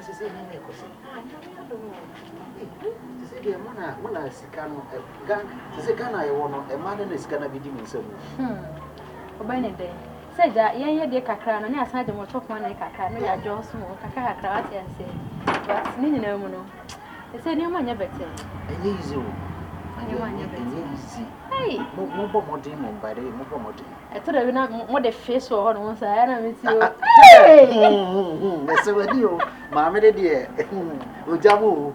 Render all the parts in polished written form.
This is a Mona Sicano, a gun, the gun I want a man is gonna be doing so. Obinide. Say that yeah, dear Kakran, and I said the motor one like Kakran, no, I just smoke, Kakra, and say, but Nino. They said, no man, better. Easy. Hey, more demon by the more. I thought I would not want the face or on one side. I miss you. Hey, that's what you, Mamma dear. Ujamu.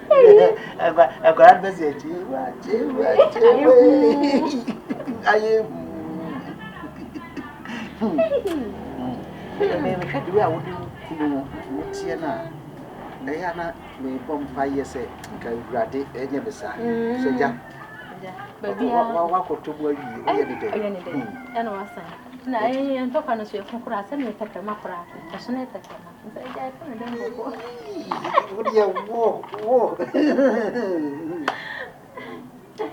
I got a message. I am. Diana may BEMPAH say, Agradaa, Odehyieba. So, Jam. Baby, walk to where you and was saying. Now, I am talking to you from Cross and you take a map. I should not take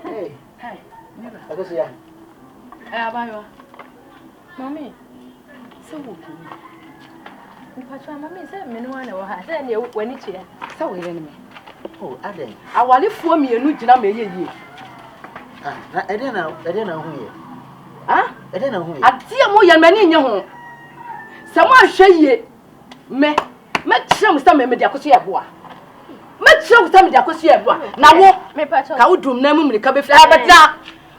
Hey, hey, I go see ya. Baaba. Mommy, so Mammy said, Menuana will have any when it's here. So we enemy. Oh, Adam. I want to form me a new Janame. I don't know who you are. I don't know who I see a more young man in your home. Someone say ye. Me, some media could see a boy. Make some media could see a boy. Now, me patch out to name the cabin flower, but now,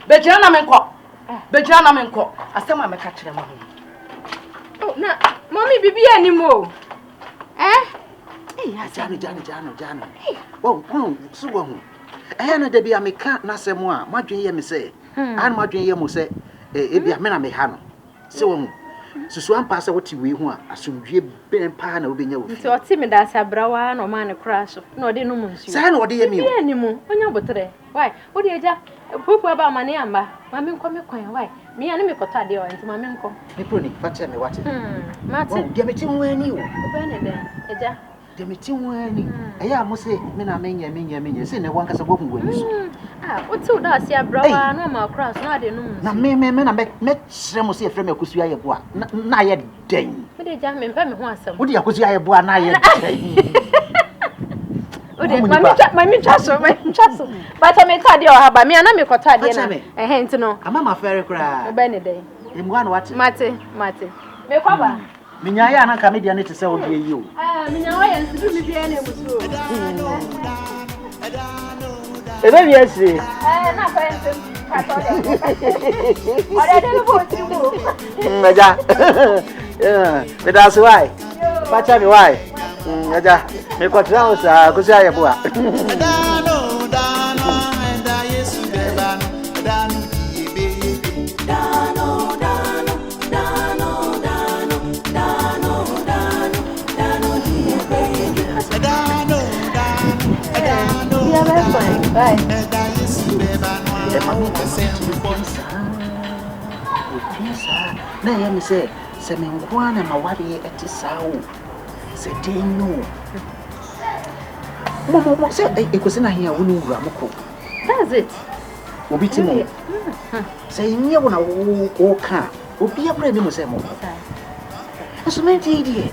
Bejana Menco. Bejana Menco. I saw my catch them. Oh, now, Mommy, be anymore. Eh? Hey, Jano. Oh, so Anna de be a mecanic, Nasamoa, my dream, me say, and my dream, say, if you are men, I may have so. So one pass what you want, assume you BEMPAH will be no. So timid as a brown or man a crash, no, they know. San, what do you mean anymore? When you're today? Why? What do you just poop about my name? Mammy, come your coin. Why? Me and me got tadio into my menko. Me pony, but tell me what it is. Martin, give it in when you Benedict. Demitin wani aya mo se me na menya se ne wanka se bogun wani ah o ti o da se abrawa no ma cross no ade no na me na me kire mo se efre me akosu aye bo a na ye den me de ja me mfa me ho asem wo de akosu aye bo a na ye den o de mami twa so but me tade o haba me na me kotade na nti no ama ma fere kra o be ne den e mu anu wate mate me kwaba Minya ya na ka media ne tse odi yi o. Minya wa ya nsu mi bia na emusu. Ebe bi esi. Na fa ensem ka to de. Ore de no bo ti mo. Aja. Me da so why. Pacha mi why. Aja. Me ko tra o sa ko si aye bo a. Bye. Na ya mi se me nkwa na mawari eti sawo se denu mo se ekosi na hia wo wura moko that's it obi ti mo se nye wo na wo ka obi abra ni mo se mo so me ti die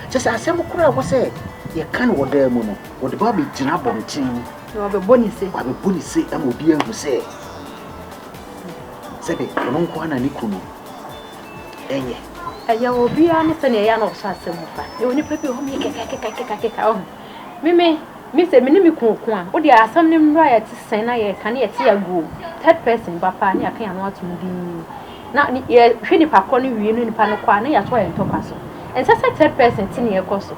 just asem kura wo se ye kan wo da mu no wo de ba be gina bontin no be boni se am obi ahu se sebe ono nko na ni kunu enye aya obi ani se ne ya na so asem fa e oni pepe ho mi keka o mi se me ni mi kun a wo de asem ni mra ya ti sen na ye kan ye ti agu third person papa ni akan ya no atum din na ni ye hwe ni pa ko ni wie ni pa no kwa na ya to ye ntopa so and say third person ti ni ye koso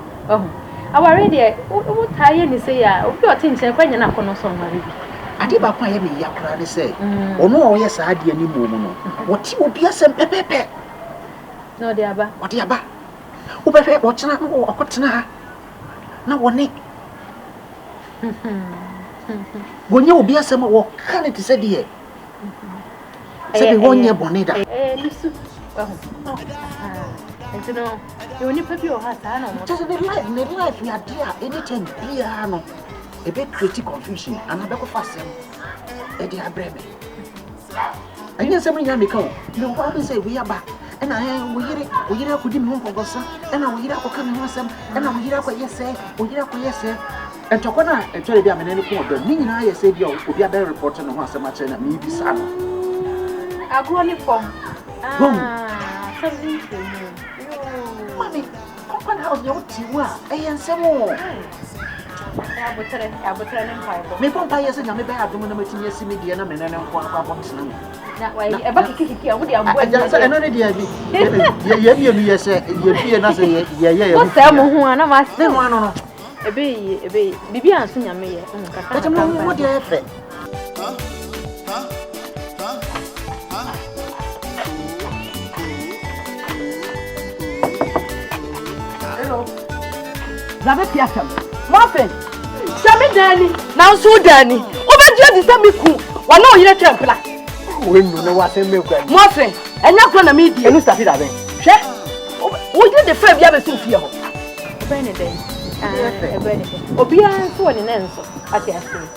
our radio wo taye ni say ya obi o tin chen kwanya na kono so ma rebi ade ba kwa ye me yakura ni say ono o ye sa ade ani mo mu no wo ti obi asem pepepe no de aba wo de aba wo befe wo tena wo akotena ha na wo ne wonye obi asem wo kan ti say de say be wonye bonida lisu and no you only put your heart on just the life we are there anything clear no a bit create confusion and I go fast e dey abreme and yes something you make no what we say we are back ena wo yire akodi me ho nkogosa ena wo yire akoka me ho asem ena wo yire akoyese wo yire akoyese entoko na entore bia me ne ko odo ni nyina yese bia obi ada report no ho asem a che na me bi sa no agro ni form something to you mami open house yo tiwa ensemo abutre ne mpaibo me pompa yese nya me ba adom na matini yesi me die na me ne nko akwa tena na wai e ba kikiki amu de abo ya so eno ne dia bi ye bi yese ye bi na se ye o se mo ho ana ma se ho ano no ebe bibi anso nya me ye kaka kaka mo dia efe hello zabe piasam Mofen, Sammy Danny, now so Danny. Over just the Samiku, one no year templar. When you know what I make, Mofen, and not one of me, and you started away. Check. We did the fair Yabba Sophia. Benedict, Obia, so an answer, as I say.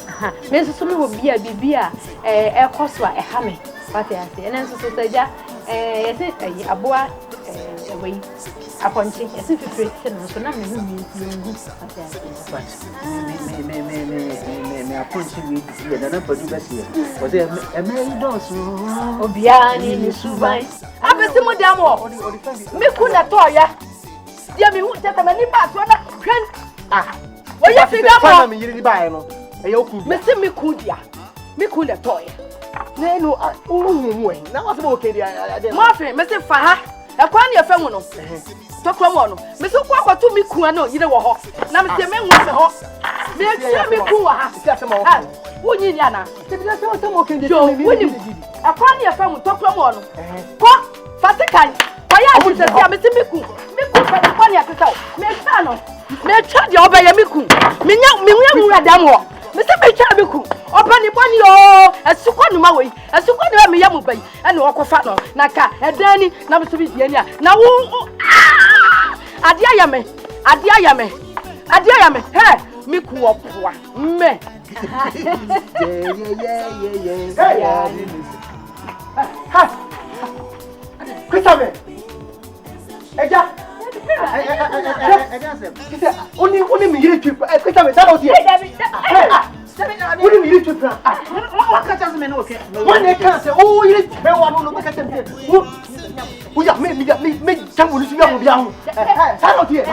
Mrs. Sumi will be a bibia, a coswa, a hammy, what I say, and answer to say, a boa away. Upon change, as if you so now me appoint you with the number you best here. Was there a married dose? Obiani, Subai. I bet some more damo. Me could not toy ya. Dear me, who just a many parts one. Ah, well, you figure out me, you buy no. A yoku, Mr. Mikudia. Me could not toy. No, oh, now what's okay? Marfin, Mr. Faha. A quan your family. Talk on. Mr. Quack to me, Kuano, you know what? Now, Mr. Men was a horse. Me Kua, Winnie Yana. Winnie, a quan your family, talk on. Quack, Fatican. Why are you saying, Mr. Miku? Miku, for the funny at the top. Mexano. Me charge your by a Miku. Me, Damo. Mr. Miku, open the money, oh, a Sukon Maui, a Sukon Yamu, and walk of Fano, Naka, and Danny, number 3 Yenya. Now, Adiayame, hey, Miku of me. Christy, only me here to Christy, that was here. Only me here to what catches me okay. One they can't say, oh, you didn't tell one look at them. We have made some will see you young. Sarkodie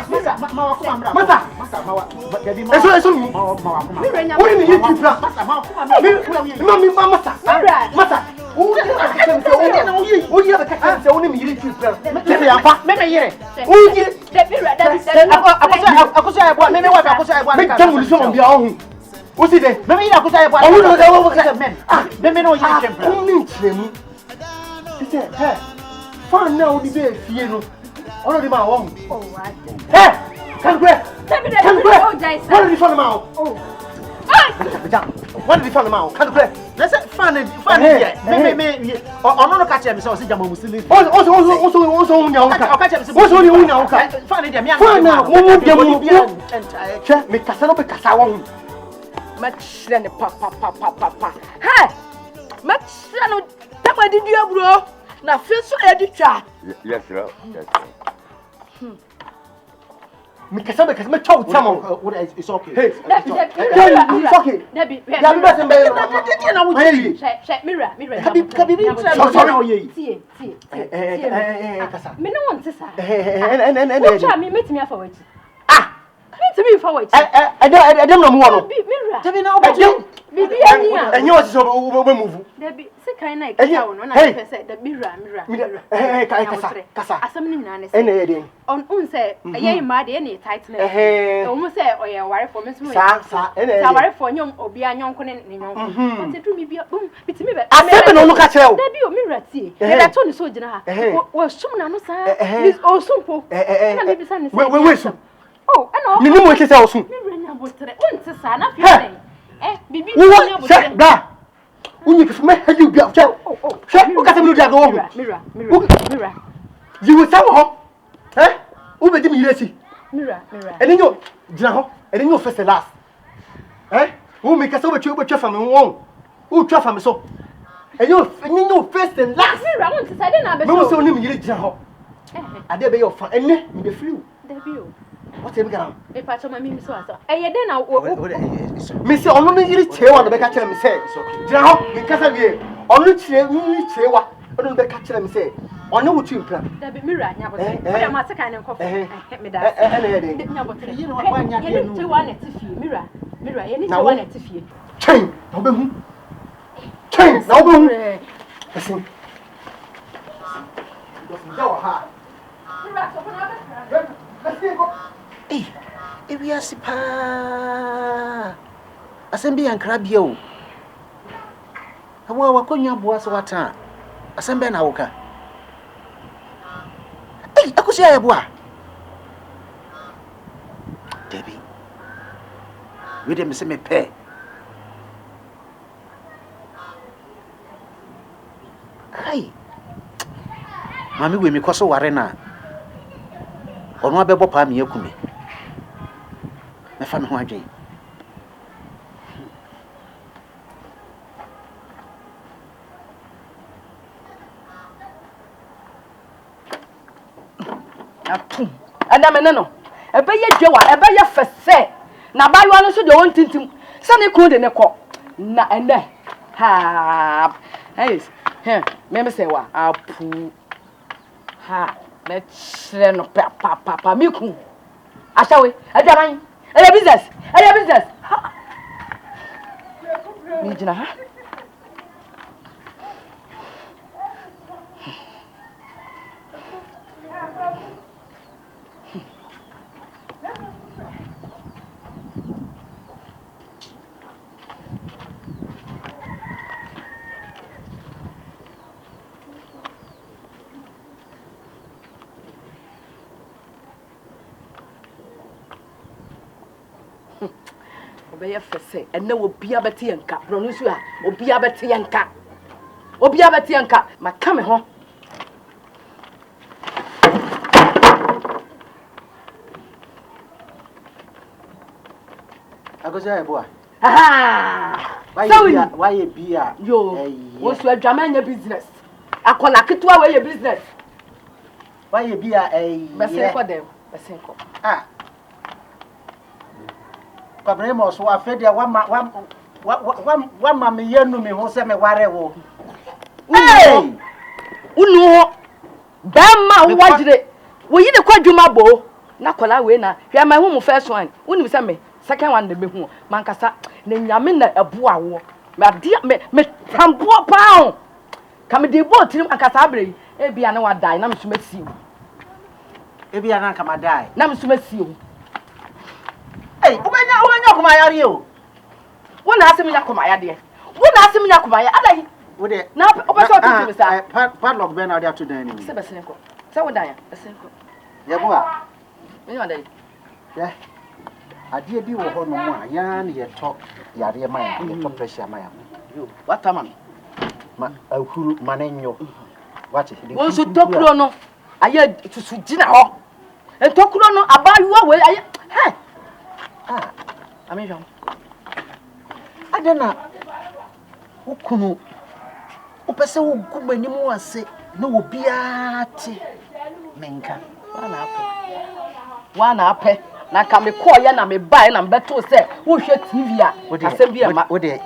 here. Fun now the day fear no. Already my home. Oh right. Hey, come back. What did you find out? Oh. What did you find out? Come back. Let's fun here. Me. Oh no catch me so see jam Muslim. Also catch me. Also you know. Fun there me. Fun now. Check me kasa no be kasa won. Match then pa. Hey. Match no tama di dia bro. Na feel so editor. Yes, sir. Yes, sir. Me kasa me chow tamo. What is it's okay. Hey. It's okay. Debbie. Mirror. Kabibi. Sorry. See. Kasa. Me no want to say. And try me meet me forward. Meet me forward. I don't know more. Mirror. Tell me now about you. Bibi and yours is over move. Debbie, say kind of I said the mirror. Hey, Kasa. Assembling none. Any on say, a young mad any tightness. Almost say, or your wife for Miss Sa, for young or be a young conent. To me be a boom. It's me. I never look at you. Debbie, mirror, see. I told you so, Jenna. Was soon, I know, sir. It's all simple. Maybe son is. Oh, I know. You know what you also. Bibi, bra. You be up. Look at mirror. You will tell her. Eh? Who made me lazy? Mirror. And then you, Jano, and then you first and last. Eh? Who make us over to your family? Who traffic so? And you first and last. I want to say that I'm no so nim yiri gina ho. Ade be your fa enne me be free. Debio. What e be gana? E pa choma mi so asa. E ye den na me say ono no yiri chewa no be ka kire me say. Gina ho, me kasa wie. Ono kire mi chewa. Ono be ka kire me say. Ono wutu impra. Debi mira nya bote. We ma se kan ne nkofo. Me da. Nya bote. Yiri no wa nya de no. Chewa na tifie mira ye ni chewa na tifie. Chain, no be hu. Chain, no be hu. Listen. Hey, if we are sipa, Assembly and Crabio. I want to go boss water. Assembly and Auka. Hey, I could say a boy. Debbie, we didn't see me pay. Hey. Mami we me kwaso ware na ono abebo pa me yakumi me fa me ho adwen atum adame ne no ebe ye dwewa ebe ye fese na bayo no so de won tintim se ne kun de ne ko na ene ha yes me say wa apu ha let's no papa miku ashawe adwaman e business mi jina ha Obey fese and no be abeti enka pronusu a obi abeti enka ma come ho Agoja eboa why be a yo wo so adwamanya business akola ketua we business why be a besenko dem besenko Kabremo so afedia wa me yenu me ho se me ware wo. Hey! Unu bema wajire. Wo yi de kwadwuma bo. Na kola we na. Hwe ma hu first one. Unu se me second one de be hu. Mankasa na nyame na eboa wo. Me tambo paon. Kam de bo tirim ankasa abre. E bia na wa die na me suma siu. E bia na kama die. Na me suma siu. Hey, ubenya kuma yare o. Wona asem nya kuma yade. Adai. Wo de. Na obeso tutu mi sa. Padlock be na dey to dan ni. Se besenko. Se wo dan ya, besenko. Ye bo a. Me no dai. Yeah. Ade bi wo ho no mu a ya na ye to yare ma ya, ye to pressure ma ya. Yo, what am ma ahuru manenyo. Wache. Won so tokuro no. Aye tusu gina ho. Entokuro no abayuwa we aye. Hey. Amejam. Adena ukunu upese ugumanimu ase na obia ti menka wana ape na ka me call ya na me buy na beto se wo hwe TV a asem bi ma wo de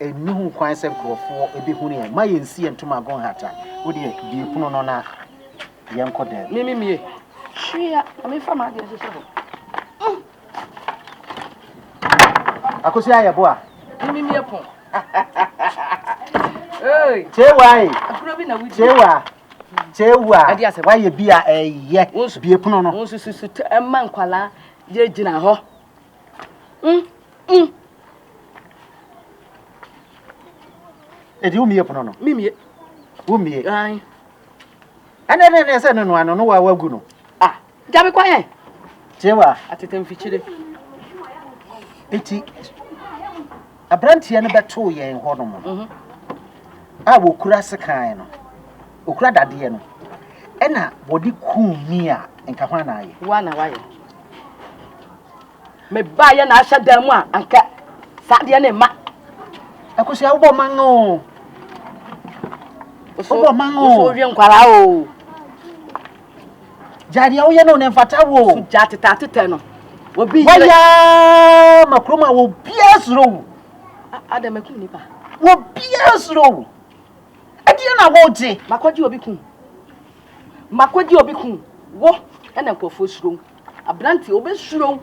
enu kwan se krofo ebi hu ne ma ye nsi entuma gon hata wo de bi puno no na ye nkode mie hwia ame fa ma de so so akosi aye bo a mie pon hey chewai akuro bi na wudi chewa why ye bia ye bie puno no susu emma nkwala je gina ho edi umie puno no mimie umie ai ane se no ano no wa wagu no jabe kwaye chewa atetem fichire eti abrantie no beto ye ho no mo wo kura sekan no okura dade no ena body kumi a enka hwa na aye wana waye me ba ye na ahya dan mu a anka sade ne ma akosia wo man no Obo mango. So wi nkwara o. Jadi o ye no ne mfata wo. Su ja tete no. Obi ya makroma wo biasro. Adam eku nipa. Wo biasro. Adi na wo je. Makwaji obi kun. Makwaji obi kun. Wo ena nkofo suro. Abranti obesuro.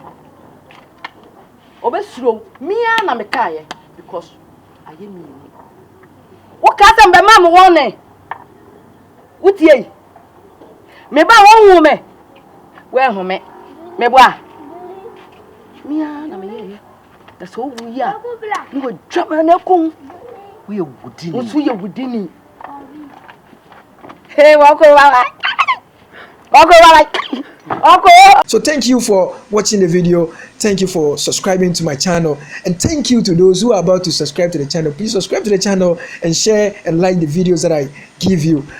Obesuro. Mia na mekaye because aye mi. Wo ka se mbe ma mo won Utie. Me ba won hu me. We hu me. Me bo a. Mia na me ye. Da so wu ya. Ni wo dwama na kun. We wudini. Wo so ye wudini. Hey, wako. So thank you for watching the video. Thank you for subscribing to my channel, and thank you to those who are about to subscribe to the channel. Please subscribe to the channel and share and like the videos that I give you.